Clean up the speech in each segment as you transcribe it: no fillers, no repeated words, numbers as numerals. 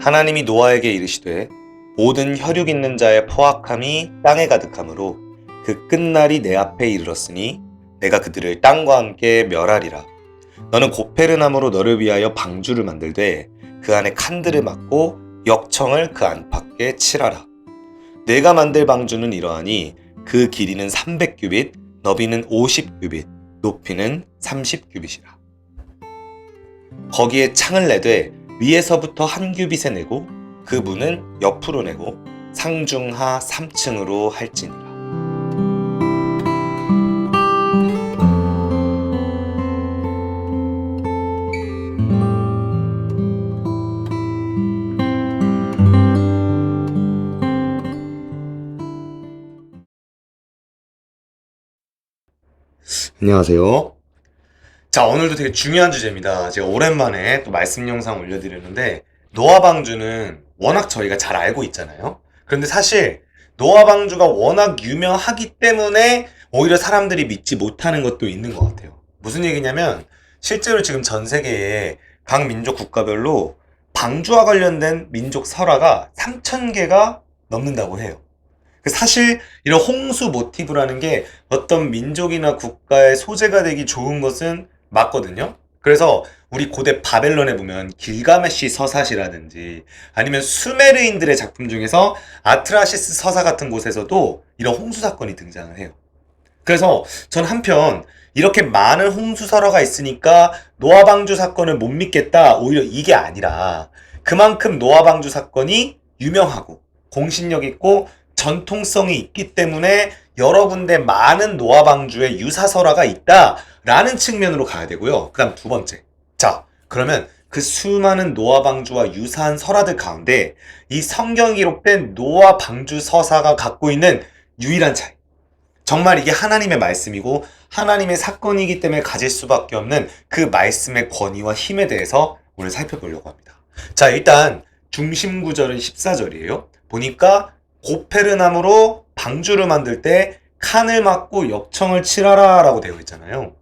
하나님이 노아에게 이르시되 모든 혈육 있는 자의 포악함이 땅에 가득하므로 그 끝날이 내 앞에 이르렀으니 내가 그들을 땅과 함께 멸하리라. 너는 고페르나무로 너를 위하여 방주를 만들되 그 안에 칸들을 막고 역청을 그 안팎에 칠하라. 내가 만들 방주는 이러하니 그 길이는 300규빗, 너비는 50규빗, 높이는 30규빗이라. 거기에 창을 내되 위에서부터 한 규빗에 내고 그 문은 옆으로 내고 상중하 3층으로 할지니라. 안녕하세요. 자, 오늘도 되게 중요한 주제입니다. 제가 오랜만에 또 말씀 영상 올려드렸는데, 노아 방주는 워낙 저희가 잘 알고 있잖아요. 그런데 사실 노아 방주가 워낙 유명하기 때문에 오히려 사람들이 믿지 못하는 것도 있는 것 같아요. 무슨 얘기냐면, 실제로 지금 전 세계에 각 민족 국가별로 방주와 관련된 민족 설화가 3,000개가 넘는다고 해요. 사실 이런 홍수 모티브라는 게 어떤 민족이나 국가의 소재가 되기 좋은 것은 맞거든요. 그래서 우리 고대 바벨론에 보면 길가메시 서사시라든지 아니면 수메르인들의 작품 중에서 아트라시스 서사 같은 곳에서도 이런 홍수 사건이 등장을 해요. 그래서 전 한편 이렇게 많은 홍수 설화가 있으니까 노아 방주 사건을 못 믿겠다, 오히려 이게 아니라 그만큼 노아 방주 사건이 유명하고 공신력 있고 전통성이 있기 때문에 여러 군데 많은 노아 방주의 유사 설화가 있다라는 측면으로 가야 되고요. 그다음 두 번째. 자, 그러면 그 수많은 노아 방주와 유사한 설화들 가운데 이 성경에 기록된 노아 방주 서사가 갖고 있는 유일한 차이. 정말 이게 하나님의 말씀이고 하나님의 사건이기 때문에 가질 수밖에 없는 그 말씀의 권위와 힘에 대해서 오늘 살펴보려고 합니다. 자, 일단 중심 구절은 14절이에요. 보니까 고페르나무로 방주를 만들 때 칸을 막고 역청을 칠하라 라고 되어 있잖아요.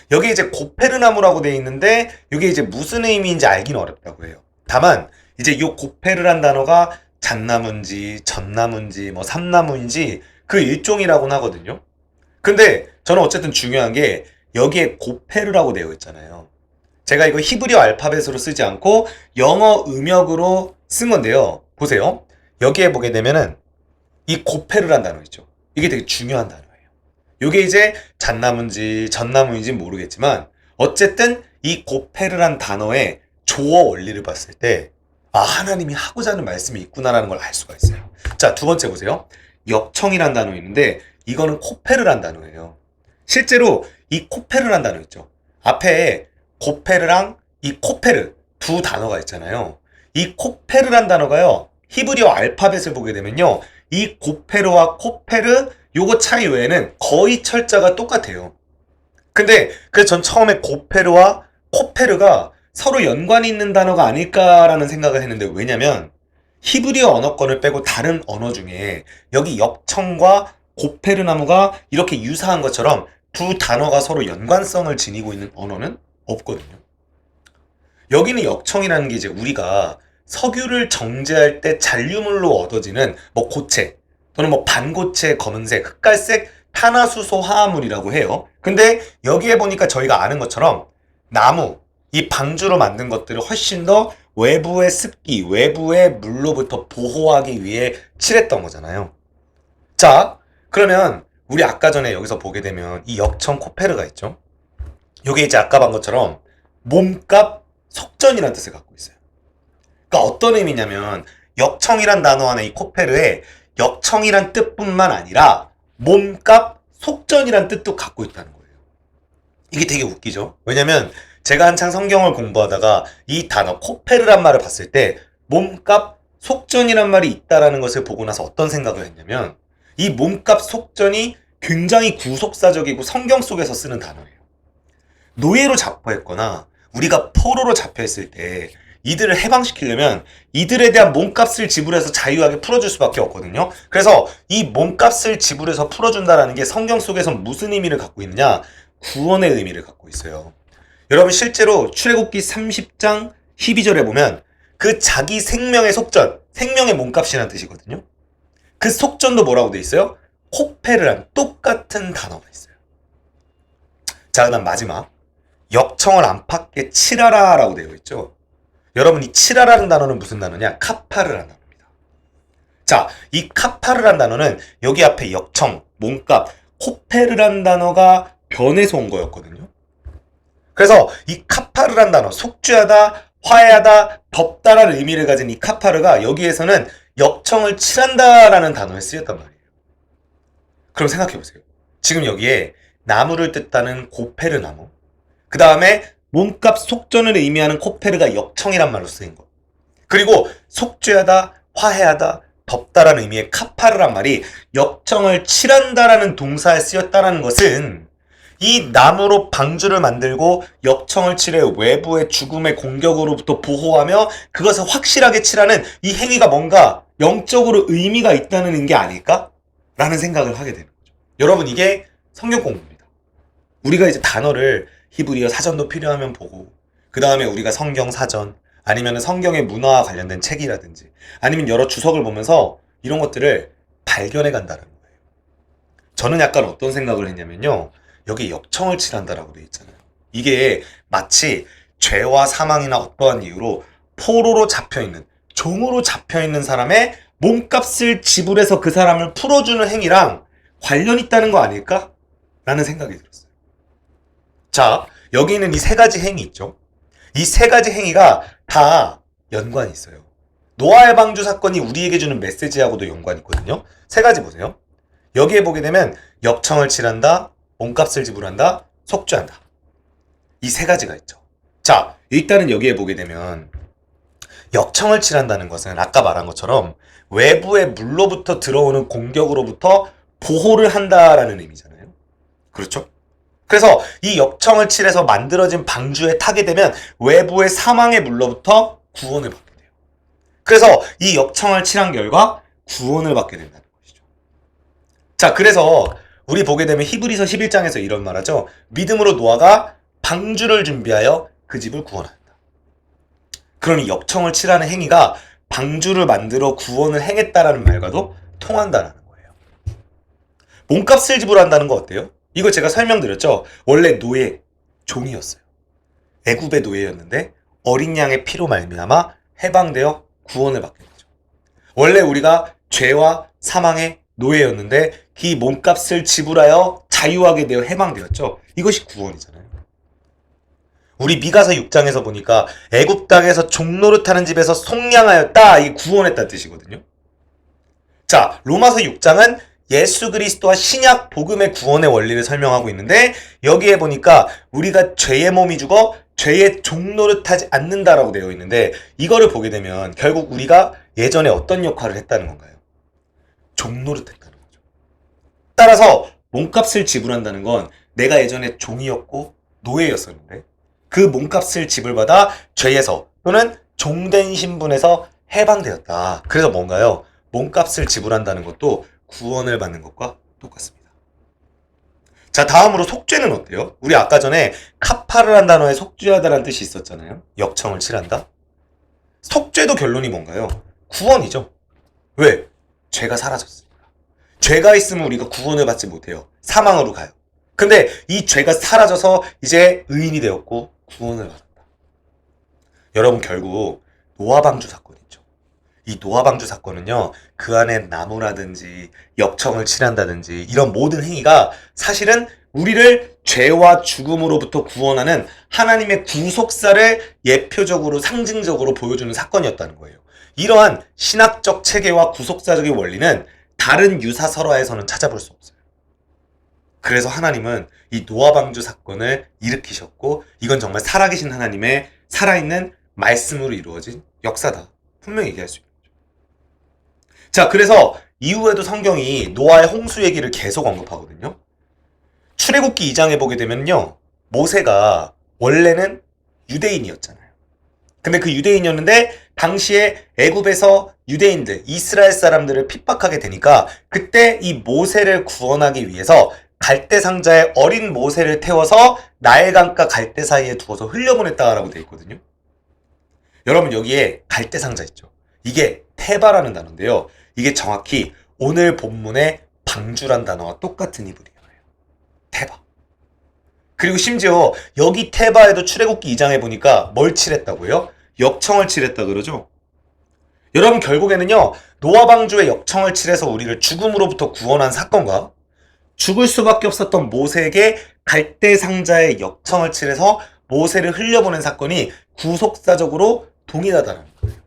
여기 이제 고페르나무라고 되어 있는데 이게 이제 무슨 의미인지 알기는 어렵다고 해요. 다만 이제 이 고페르란 단어가 잣나무인지 전나무인지 뭐 삼나무인지 그 일종이라고는 하거든요. 근데 저는 어쨌든 중요한 게 여기에 고페르라고 되어 있잖아요. 제가 이거 히브리어 알파벳으로 쓰지 않고 영어 음역으로 쓴 건데요. 보세요. 여기에 보게 되면은 이 고페르란 단어 있죠. 이게 되게 중요한 단어예요. 이게 이제 잣나무인지 전나무인지 모르겠지만 어쨌든 이 고페르란 단어의 조어 원리를 봤을 때 하나님이 하고자 하는 말씀이 있구나라는 걸 알 수가 있어요. 자, 두 번째 보세요. 역청이란 단어 있는데 이거는 코페르란 단어예요. 실제로 이 코페르란 단어 있죠. 앞에 고페르랑 이 코페르 두 단어가 있잖아요. 이 코페르란 단어가요. 히브리어 알파벳을 보게 되면요. 이 고페르와 코페르 요거 차이 외에는 거의 철자가 똑같아요. 근데 그래서 전 처음에 고페르와 코페르가 서로 연관이 있는 단어가 아닐까라는 생각을 했는데 왜냐면 히브리어 언어권을 빼고 다른 언어 중에 여기 역청과 고페르나무가 이렇게 유사한 것처럼 두 단어가 서로 연관성을 지니고 있는 언어는 없거든요. 여기는 역청이라는 게 이제 우리가 석유를 정제할 때 잔류물로 얻어지는 뭐 고체 또는 뭐 반고체 검은색, 흑갈색 탄화수소 화합물이라고 해요. 근데 여기에 보니까 저희가 아는 것처럼 나무, 이 방주로 만든 것들을 훨씬 더 외부의 습기, 외부의 물로부터 보호하기 위해 칠했던 거잖아요. 자, 그러면 우리 아까 전에 여기서 보게 되면 이 역청 코페르가 있죠. 이게 이제 아까 본 것처럼 몸값 속전이라는 뜻을 갖고 있어요. 그러니까 어떤 의미냐면 역청이란 단어 안에 이 코페르에 역청이란 뜻뿐만 아니라 몸값 속전이란 뜻도 갖고 있다는 거예요. 이게 되게 웃기죠? 왜냐면 제가 한창 성경을 공부하다가 이 단어 코페르란 말을 봤을 때 몸값 속전이란 말이 있다라는 것을 보고 나서 어떤 생각을 했냐면 이 몸값 속전이 굉장히 구속사적이고 성경 속에서 쓰는 단어예요. 노예로 잡혀있거나 우리가 포로로 잡혀있을 때 이들을 해방시키려면 이들에 대한 몸값을 지불해서 자유하게 풀어줄 수밖에 없거든요. 그래서 이 몸값을 지불해서 풀어준다는 게 성경 속에서 무슨 의미를 갖고 있느냐? 구원의 의미를 갖고 있어요. 여러분 실제로 출애굽기 30장 12절에 보면 그 자기 생명의 속전, 생명의 몸값이라는 뜻이거든요. 그 속전도 뭐라고 돼 있어요? 코페르란 똑같은 단어가 있어요. 자, 그다음 마지막 역청을 안팎에 칠하라라고 되어 있죠. 여러분, 이 칠하라는 단어는 무슨 단어냐? 카파르라는 단어입니다. 자, 이 카파르라는 단어는 여기 앞에 역청, 몸값, 코페르라는 단어가 변해서 온 거였거든요. 그래서 이 카파르라는 단어, 속죄하다, 화해하다, 덮다라는 의미를 가진 이 카파르가 여기에서는 역청을 칠한다라는 단어에 쓰였단 말이에요. 그럼 생각해보세요. 지금 여기에 나무를 뜯다는 고페르 나무, 그 다음에 몸값 속전을 의미하는 코페르가 역청이란 말로 쓰인 거. 그리고 속죄하다, 화해하다, 덮다라는 의미의 카파르란 말이 역청을 칠한다라는 동사에 쓰였다라는 것은 이 나무로 방주를 만들고 역청을 칠해 외부의 죽음의 공격으로부터 보호하며 그것을 확실하게 칠하는 이 행위가 뭔가 영적으로 의미가 있다는 게 아닐까? 라는 생각을 하게 되는 거죠. 여러분, 이게 성경 공부입니다. 우리가 이제 단어를 히브리어 사전도 필요하면 보고, 그 다음에 우리가 성경 사전, 아니면 성경의 문화와 관련된 책이라든지, 아니면 여러 주석을 보면서 이런 것들을 발견해 간다는 거예요. 저는 약간 어떤 생각을 했냐면요. 여기 역청을 칠한다라고 되어 있잖아요. 이게 마치 죄와 사망이나 어떠한 이유로 포로로 잡혀있는, 종으로 잡혀있는 사람의 몸값을 지불해서 그 사람을 풀어주는 행위랑 관련 있다는 거 아닐까? 라는 생각이 들었어요. 자, 여기 있는 이 세 가지 행위 있죠? 이 세 가지 행위가 다 연관이 있어요. 노아의 방주 사건이 우리에게 주는 메시지하고도 연관이 있거든요. 세 가지 보세요. 여기에 보게 되면 역청을 칠한다, 몸값을 지불한다, 속죄한다. 이 세 가지가 있죠. 자, 일단은 여기에 보게 되면 역청을 칠한다는 것은 아까 말한 것처럼 외부의 물로부터 들어오는 공격으로부터 보호를 한다라는 의미잖아요. 그렇죠? 그래서 이 역청을 칠해서 만들어진 방주에 타게 되면 외부의 사망의 물로부터 구원을 받게 돼요. 그래서 이 역청을 칠한 결과 구원을 받게 된다는 것이죠. 자, 그래서 우리 보게 되면 히브리서 11장에서 이런 말하죠. 믿음으로 노아가 방주를 준비하여 그 집을 구원한다. 그럼 이 역청을 칠하는 행위가 방주를 만들어 구원을 행했다라는 말과도 통한다는 거예요. 몸값을 지불한다는 거 어때요? 이거 제가 설명드렸죠. 원래 노예, 종이었어요. 애굽의 노예였는데 어린 양의 피로 말미암아 해방되어 구원을 받게 되죠. 원래 우리가 죄와 사망의 노예였는데 이 몸값을 지불하여 자유하게 되어 해방되었죠. 이것이 구원이잖아요. 우리 미가서 6장에서 보니까 애굽 땅에서 종노릇하는 집에서 속량하였다. 이게 구원했다는 뜻이거든요. 자, 로마서 6장은 예수 그리스도와 신약 복음의 구원의 원리를 설명하고 있는데 여기에 보니까 우리가 죄의 몸이 죽어 죄의 종노릇하지 않는다라고 되어 있는데 이거를 보게 되면 결국 우리가 예전에 어떤 역할을 했다는 건가요? 종노릇했다는 거죠. 따라서 몸값을 지불한다는 건 내가 예전에 종이었고 노예였었는데 그 몸값을 지불받아 죄에서 또는 종된 신분에서 해방되었다. 그래서 뭔가요? 몸값을 지불한다는 것도 구원을 받는 것과 똑같습니다. 자, 다음으로 속죄는 어때요? 우리 아까 전에 카파르란 단어에 속죄하다라는 뜻이 있었잖아요. 역청을 칠한다. 속죄도 결론이 뭔가요? 구원이죠. 왜? 죄가 사라졌습니다. 죄가 있으면 우리가 구원을 받지 못해요. 사망으로 가요. 근데 이 죄가 사라져서 이제 의인이 되었고 구원을 받았다. 여러분, 결국 노아 방주 사건 있죠. 이 노아 방주 사건은요, 그 안에 나무라든지 역청을 칠한다든지 이런 모든 행위가 사실은 우리를 죄와 죽음으로부터 구원하는 하나님의 구속사를 예표적으로 상징적으로 보여주는 사건이었다는 거예요. 이러한 신학적 체계와 구속사적인 원리는 다른 유사 설화에서는 찾아볼 수 없어요. 그래서 하나님은 이 노아 방주 사건을 일으키셨고 이건 정말 살아계신 하나님의 살아있는 말씀으로 이루어진 역사다. 분명히 얘기할 수 있는 거죠. 자, 그래서 이후에도 성경이 노아의 홍수 얘기를 계속 언급하거든요. 출애굽기 2장에 보게 되면요, 모세가 원래는 유대인이었잖아요. 근데 그 유대인이었는데 당시에 애굽에서 유대인들, 이스라엘 사람들을 핍박하게 되니까 그때 이 모세를 구원하기 위해서 갈대 상자에 어린 모세를 태워서 나일강과 갈대 사이에 두어서 흘려보냈다라고 되어 있거든요. 여러분 여기에 갈대상자 있죠? 이게 테바라는 단어인데요. 이게 정확히 오늘 본문의 방주란 단어와 똑같은 이브리어예요. 테바. 그리고 심지어 여기 테바에도 출애굽기 2장에 보니까 뭘 칠했다고요? 역청을 칠했다 그러죠? 여러분 결국에는요. 노아 방주에 역청을 칠해서 우리를 죽음으로부터 구원한 사건과 죽을 수밖에 없었던 모세에게 갈대상자에 역청을 칠해서 모세를 흘려보낸 사건이 구속사적으로 동일하다는 거예요.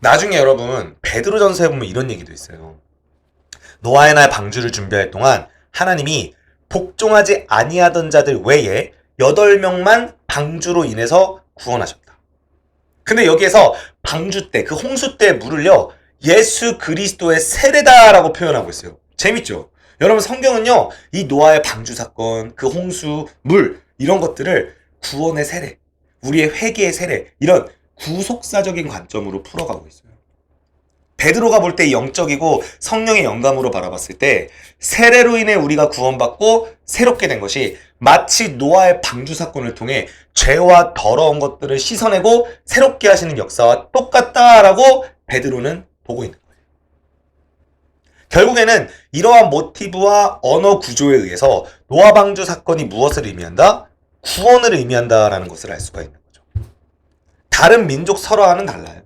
나중에 여러분 베드로전서에 보면 이런 얘기도 있어요. 노아의 날 방주를 준비할 동안 하나님이 복종하지 아니하던 자들 외에 8명만 방주로 인해서 구원하셨다. 근데 여기에서 방주 때, 그 홍수 때의 물을요, 예수 그리스도의 세례다라고 표현하고 있어요. 재밌죠? 여러분 성경은요, 이 노아의 방주 사건, 그 홍수, 물, 이런 것들을 구원의 세례, 우리의 회개의 세례, 이런 구속사적인 관점으로 풀어가고 있어요. 베드로가 볼 때 영적이고 성령의 영감으로 바라봤을 때 세례로 인해 우리가 구원받고 새롭게 된 것이 마치 노아의 방주 사건을 통해 죄와 더러운 것들을 씻어내고 새롭게 하시는 역사와 똑같다라고 베드로는 보고 있는 거예요. 결국에는 이러한 모티브와 언어 구조에 의해서 노아 방주 사건이 무엇을 의미한다? 구원을 의미한다라는 것을 알 수가 있는 거죠. 다른 민족 설화와는 달라요.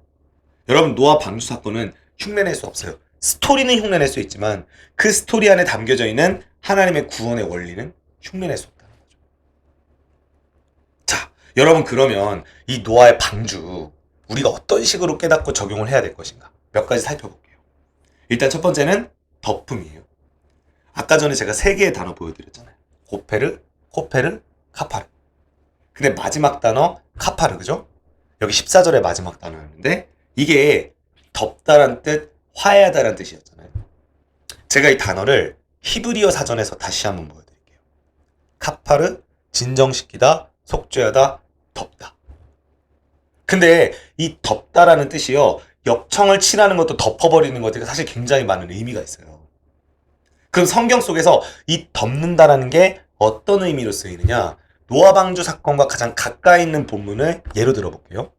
여러분 노아 방주 사건은 흉내낼 수 없어요. 스토리는 흉내낼 수 있지만 그 스토리 안에 담겨져 있는 하나님의 구원의 원리는 흉내낼 수 없다는 거죠. 자, 여러분 그러면 이 노아의 방주 우리가 어떤 식으로 깨닫고 적용을 해야 될 것인가? 몇 가지 살펴볼게요. 일단 첫 번째는 덮음이에요. 아까 전에 제가 3개의 단어 보여드렸잖아요. 고페르, 코페르, 카파르. 근데 마지막 단어 카파르, 그죠? 여기 14절의 마지막 단어였는데 이게 덮다란 뜻, 화해하다란 뜻이었잖아요. 제가 이 단어를 히브리어 사전에서 다시 한번 보여드릴게요. 카파르, 진정시키다, 속죄하다, 덮다. 근데 이 덮다라는 뜻이요, 역청을 칠하는 것도 덮어버리는 것들이 사실 굉장히 많은 의미가 있어요. 그럼 성경 속에서 이 덮는다라는 게 어떤 의미로 쓰이느냐? 노아 방주 사건과 가장 가까이 있는 본문을 예로 들어볼게요.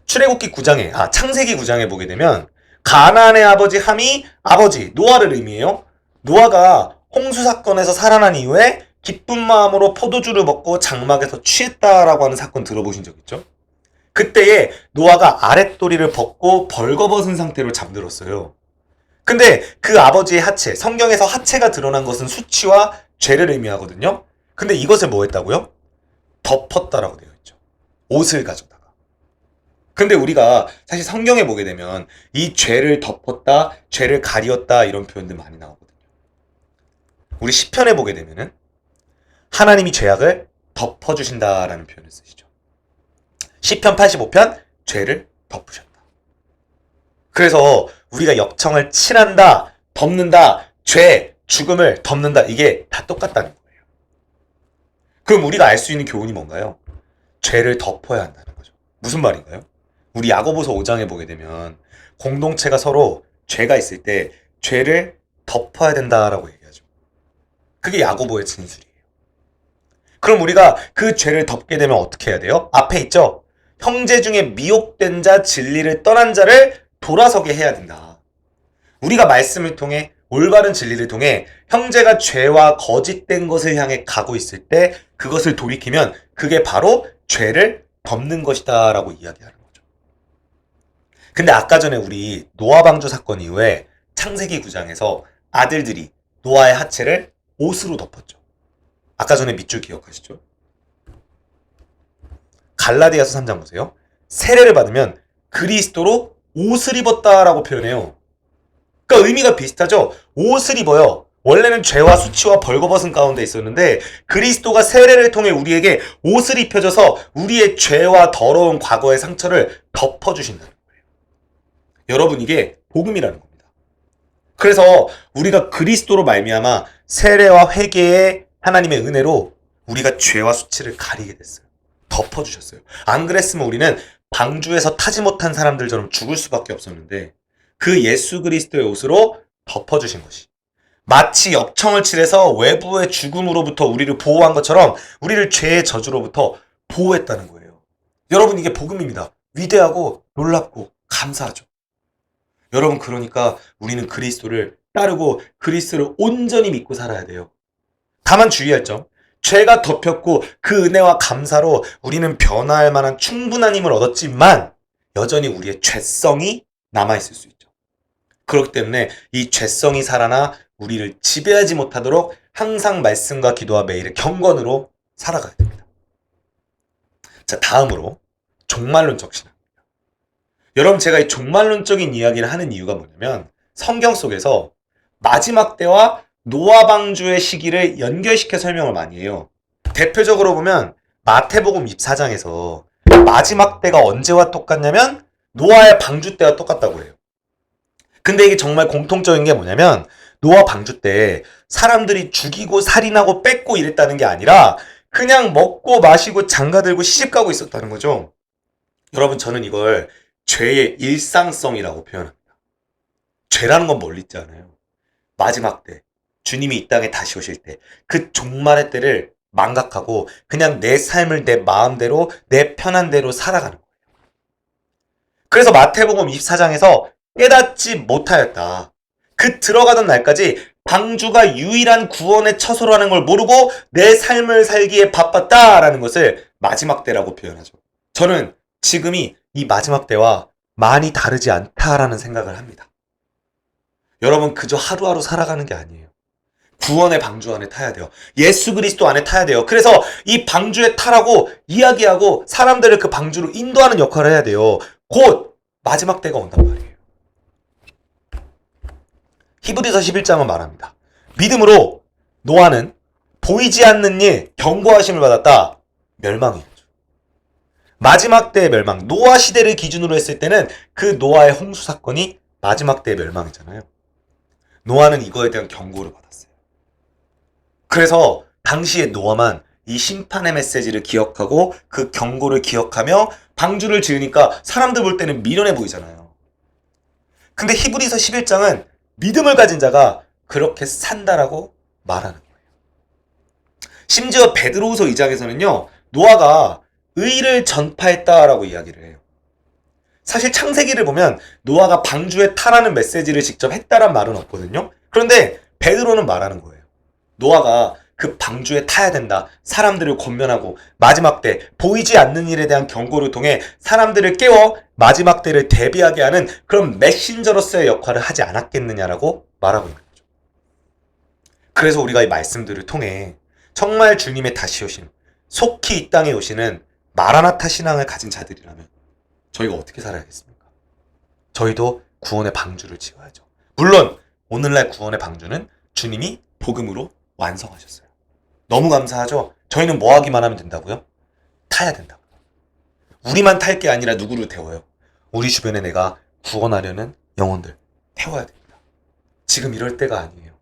출애굽기 9장에, 창세기 9장에 보게 되면 가나안의 아버지 함이 아버지 노아를 의미해요. 노아가 홍수 사건에서 살아난 이후에 기쁜 마음으로 포도주를 먹고 장막에서 취했다라고 하는 사건 들어보신 적 있죠? 그때에 노아가 아랫도리를 벗고 벌거벗은 상태로 잠들었어요. 근데 그 아버지의 하체, 성경에서 하체가 드러난 것은 수치와 죄를 의미하거든요. 근데 이것을 뭐 했다고요? 덮었다라고 되어 있죠. 옷을 가져다가. 근데 우리가 사실 성경에 보게 되면 이 죄를 덮었다, 죄를 가리었다 이런 표현들 많이 나오거든요. 우리 시편에 보게 되면은 하나님이 죄악을 덮어주신다라는 표현을 쓰시죠. 시편 85편 죄를 덮으셨다. 그래서 우리가 역청을 칠한다, 덮는다, 죄, 죽음을 덮는다 이게 다 똑같다는 거예요. 그럼 우리가 알 수 있는 교훈이 뭔가요? 죄를 덮어야 한다는 거죠. 무슨 말인가요? 우리 야고보서 5장에 보게 되면 공동체가 서로 죄가 있을 때 죄를 덮어야 된다라고 얘기하죠. 그게 야고보의 진술이에요. 그럼 우리가 그 죄를 덮게 되면 어떻게 해야 돼요? 앞에 있죠? 형제 중에 미혹된 자, 진리를 떠난 자를 돌아서게 해야 된다. 우리가 말씀을 통해 올바른 진리를 통해 형제가 죄와 거짓된 것을 향해 가고 있을 때 그것을 돌이키면 그게 바로 죄를 덮는 것이다 라고 이야기하는 거죠. 근데 아까 전에 우리 노아 방주 사건 이후에 창세기 9장에서 아들들이 노아의 하체를 옷으로 덮었죠. 아까 전에 밑줄 기억하시죠? 갈라디아서 3장 보세요. 세례를 받으면 그리스도로 옷을 입었다라고 표현해요. 그러니까 의미가 비슷하죠? 옷을 입어요. 원래는 죄와 수치와 벌거벗은 가운데 있었는데 그리스도가 세례를 통해 우리에게 옷을 입혀줘서 우리의 죄와 더러운 과거의 상처를 덮어주신다는 거예요. 여러분 이게 복음이라는 겁니다. 그래서 우리가 그리스도로 말미암아 세례와 회개의 하나님의 은혜로 우리가 죄와 수치를 가리게 됐어요. 덮어주셨어요. 안 그랬으면 우리는 방주에서 타지 못한 사람들처럼 죽을 수밖에 없었는데 그 예수 그리스도의 옷으로 덮어주신 것이 마치 역청을 칠해서 외부의 죽음으로부터 우리를 보호한 것처럼 우리를 죄의 저주로부터 보호했다는 거예요. 여러분, 이게 복음입니다. 위대하고 놀랍고 감사하죠. 여러분, 그러니까 우리는 그리스도를 따르고 그리스도를 온전히 믿고 살아야 돼요. 다만 주의할 점, 죄가 덮였고 그 은혜와 감사로 우리는 변화할 만한 충분한 힘을 얻었지만 여전히 우리의 죄성이 남아있을 수 있죠. 그렇기 때문에 이 죄성이 살아나 우리를 지배하지 못하도록 항상 말씀과 기도와 매일의 경건으로 살아가야 됩니다. 자, 다음으로 종말론적 신앙입니다. 여러분, 제가 이 종말론적인 이야기를 하는 이유가 뭐냐면 성경 속에서 마지막 때와 노아 방주의 시기를 연결시켜 설명을 많이 해요. 대표적으로 보면 마태복음 24장에서 마지막 때가 언제와 똑같냐면 노아의 방주 때와 똑같다고 해요. 근데 이게 정말 공통적인 게 뭐냐면 노아 방주 때 사람들이 죽이고 살인하고 뺏고 이랬다는 게 아니라 그냥 먹고 마시고 장가들고 시집가고 있었다는 거죠. 여러분, 저는 이걸 죄의 일상성이라고 표현합니다. 죄라는 건 멀리 있지 않아요. 마지막 때, 주님이 이 땅에 다시 오실 때, 그 종말의 때를 망각하고 그냥 내 삶을 내 마음대로 내 편한 대로 살아가는 거예요. 그래서 마태복음 24장에서 깨닫지 못하였다. 그 들어가던 날까지 방주가 유일한 구원의 처소라는 걸 모르고 내 삶을 살기에 바빴다라는 것을 마지막 때라고 표현하죠. 저는 지금이 이 마지막 때와 많이 다르지 않다라는 생각을 합니다. 여러분, 그저 하루하루 살아가는 게 아니에요. 구원의 방주 안에 타야 돼요. 예수 그리스도 안에 타야 돼요. 그래서 이 방주에 타라고 이야기하고 사람들을 그 방주로 인도하는 역할을 해야 돼요. 곧 마지막 때가 온단 말이에요. 히브리서 11장은 말합니다. 믿음으로 노아는 보이지 않는 일 경고하심을 받았다. 멸망이었죠. 마지막 때의 멸망, 노아 시대를 기준으로 했을 때는 그 노아의 홍수 사건이 마지막 때의 멸망이잖아요. 노아는 이거에 대한 경고를 받았어요. 그래서 당시에 노아만 이 심판의 메시지를 기억하고 그 경고를 기억하며 방주를 지으니까 사람들 볼 때는 미련해 보이잖아요. 근데 히브리서 11장은 믿음을 가진 자가 그렇게 산다라고 말하는 거예요. 심지어 베드로후서 2장에서는요. 노아가 의를 전파했다라고 이야기를 해요. 사실 창세기를 보면 노아가 방주에 타라는 메시지를 직접 했다란 말은 없거든요. 그런데 베드로는 말하는 거예요. 노아가 그 방주에 타야 된다. 사람들을 권면하고 마지막 때 보이지 않는 일에 대한 경고를 통해 사람들을 깨워 마지막 때를 대비하게 하는 그런 메신저로서의 역할을 하지 않았겠느냐라고 말하고 있는 거죠. 그래서 우리가 이 말씀들을 통해 정말 주님의 다시 오심, 속히 이 땅에 오시는 마라나타 신앙을 가진 자들이라면 저희가 어떻게 살아야겠습니까? 저희도 구원의 방주를 지어야죠. 물론 오늘날 구원의 방주는 주님이 복음으로 완성하셨어요. 너무 감사하죠? 저희는 뭐 하기만 하면 된다고요? 타야 된다고요. 우리만 탈 게 아니라 누구를 태워요? 우리 주변에 내가 구원하려는 영혼들 태워야 됩니다. 지금 이럴 때가 아니에요.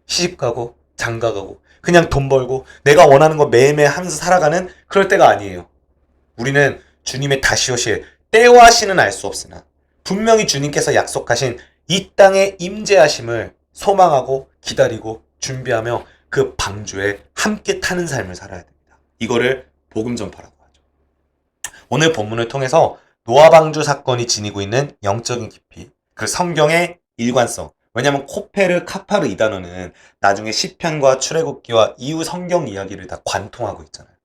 시집가고 장가가고 그냥 돈 벌고 내가 원하는 거 매일매일 하면서 살아가는 그럴 때가 아니에요. 우리는 주님의 다시 오실 때와 시는 알 수 없으나 분명히 주님께서 약속하신 이 땅의 임재하심을 소망하고 기다리고 준비하며 그 방주에 함께 타는 삶을 살아야 됩니다. 이거를 복음 전파라고 하죠. 오늘 본문을 통해서 노아 방주 사건이 지니고 있는 영적인 깊이, 그 성경의 일관성. 왜냐하면 코페르, 카파르 이 단어는 나중에 시편과 출애굽기와 이후 성경 이야기를 다 관통하고 있잖아요.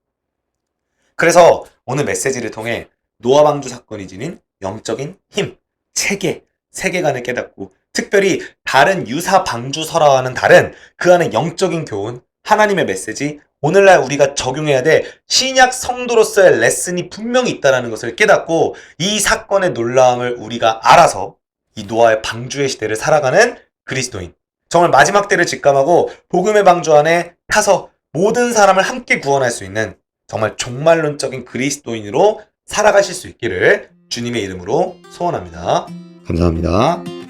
그래서 오늘 메시지를 통해 노아 방주 사건이 지닌 영적인 힘, 체계, 세계관을 깨닫고 특별히 다른 유사 방주설화와는 다른 그 안에 영적인 교훈, 하나님의 메시지, 오늘날 우리가 적용해야 될 신약 성도로서의 레슨이 분명히 있다는 것을 깨닫고 이 사건의 놀라움을 우리가 알아서 이 노아의 방주의 시대를 살아가는 그리스도인, 정말 마지막 때를 직감하고 복음의 방주 안에 타서 모든 사람을 함께 구원할 수 있는 정말 종말론적인 그리스도인으로 살아가실 수 있기를 주님의 이름으로 소원합니다. 감사합니다.